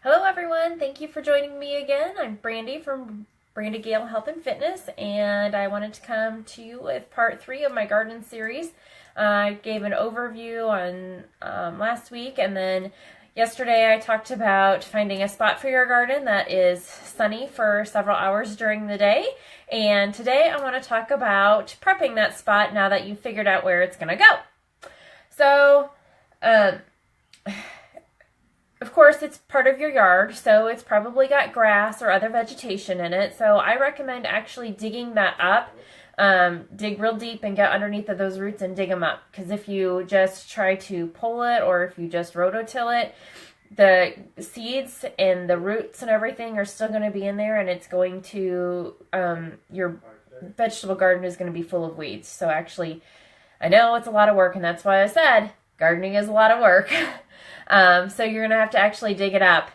Hello everyone, thank you for joining me again. I'm Brandy from Brandy Gale Health and Fitness, and I wanted to come to you with part 3 of my garden series. I gave an overview on last week, and then yesterday I talked about finding a spot for your garden that is sunny for several hours during the day, and today I want to talk about prepping that spot now that you've figured out where it's going to go. So, of course, it's part of your yard, so it's probably got grass or other vegetation in it. So I recommend actually digging that up. Dig real deep and get underneath of those roots and dig them up. Because if you just try to pull it or if you just rototill it, the seeds and the roots and everything are still going to be in there, and it's going to, your vegetable garden is going to be full of weeds. So actually, I know it's a lot of work, and that's why I said gardening is a lot of work. So you're going to have to actually dig it up.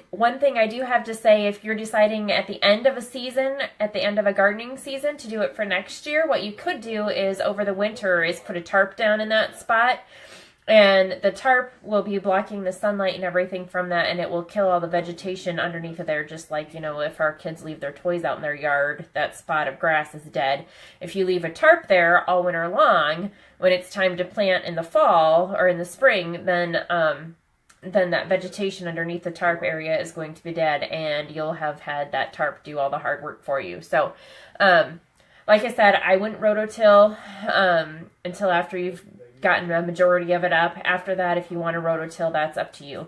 One thing I do have to say, if you're deciding at the end of a season, at the end of a gardening season, to do it for next year, what you could do is over the winter is put a tarp down in that spot. And the tarp will be blocking the sunlight and everything from that, and it will kill all the vegetation underneath of there, just like, you know, if our kids leave their toys out in their yard, that spot of grass is dead. If you leave a tarp there all winter long, when it's time to plant in the fall or in the spring, then that vegetation underneath the tarp area is going to be dead, and you'll have had that tarp do all the hard work for you. So, like I said, I wouldn't rototill until after you've gotten a majority of it up. After that, if you want to rototill, that's up to you.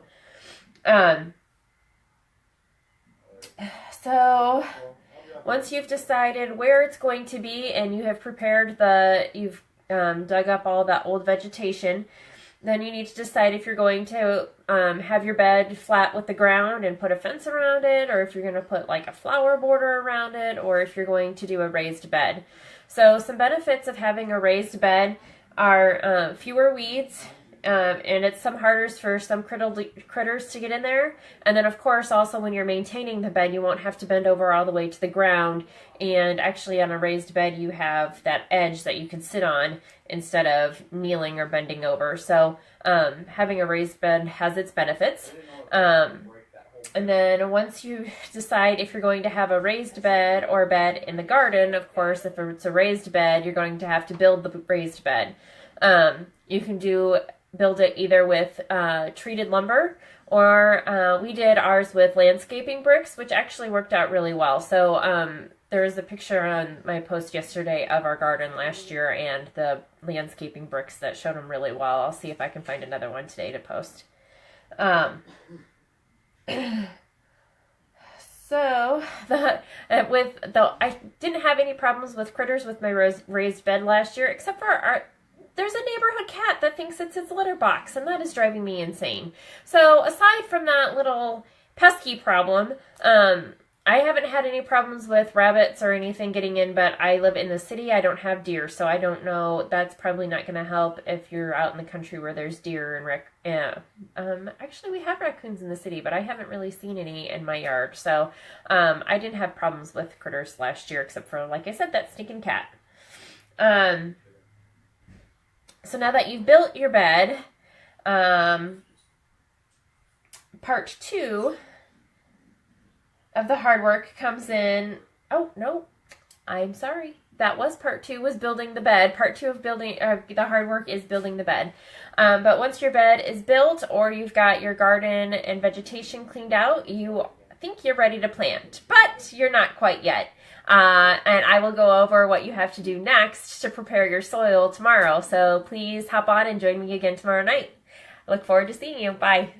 So once you've decided where it's going to be and you have prepared you've dug up all that old vegetation, then you need to decide if you're going to have your bed flat with the ground and put a fence around it, or if you're going to put like a flower border around it, or if you're going to do a raised bed. So some benefits of having a raised bed are fewer weeds, and it's some harder for some critters to get in there. And then, of course, also when you're maintaining the bed, you won't have to bend over all the way to the ground. And actually, on a raised bed, you have that edge that you can sit on instead of kneeling or bending over. So having a raised bed has its benefits. And then once you decide if you're going to have a raised bed or a bed in the garden, of course, if it's a raised bed, you're going to have to build the raised bed. You can build it either with treated lumber, or we did ours with landscaping bricks, which actually worked out really well. So there was a picture on my post yesterday of our garden last year and the landscaping bricks that showed them really well. I'll see if I can find another one today to post. So I didn't have any problems with critters with my raised bed last year, except for there's a neighborhood cat that thinks it's his litter box, and that is driving me insane. So aside from that little pesky problem, I haven't had any problems with rabbits or anything getting in, but I live in the city. I don't have deer, so I don't know. That's probably not going to help if you're out in the country where there's deer and actually, we have raccoons in the city, but I haven't really seen any in my yard. So I didn't have problems with critters last year, except for, like I said, that stinking cat. So now that you've built your bed, part 2 of the hard work comes in. Oh, no, I'm sorry. That was part 2, was building the bed. Part 2 of building the hard work is building the bed. But once your bed is built, or you've got your garden and vegetation cleaned out, you think you're ready to plant, but you're not quite yet. And I will go over what you have to do next to prepare your soil tomorrow. So please hop on and join me again tomorrow night. I look forward to seeing you. Bye.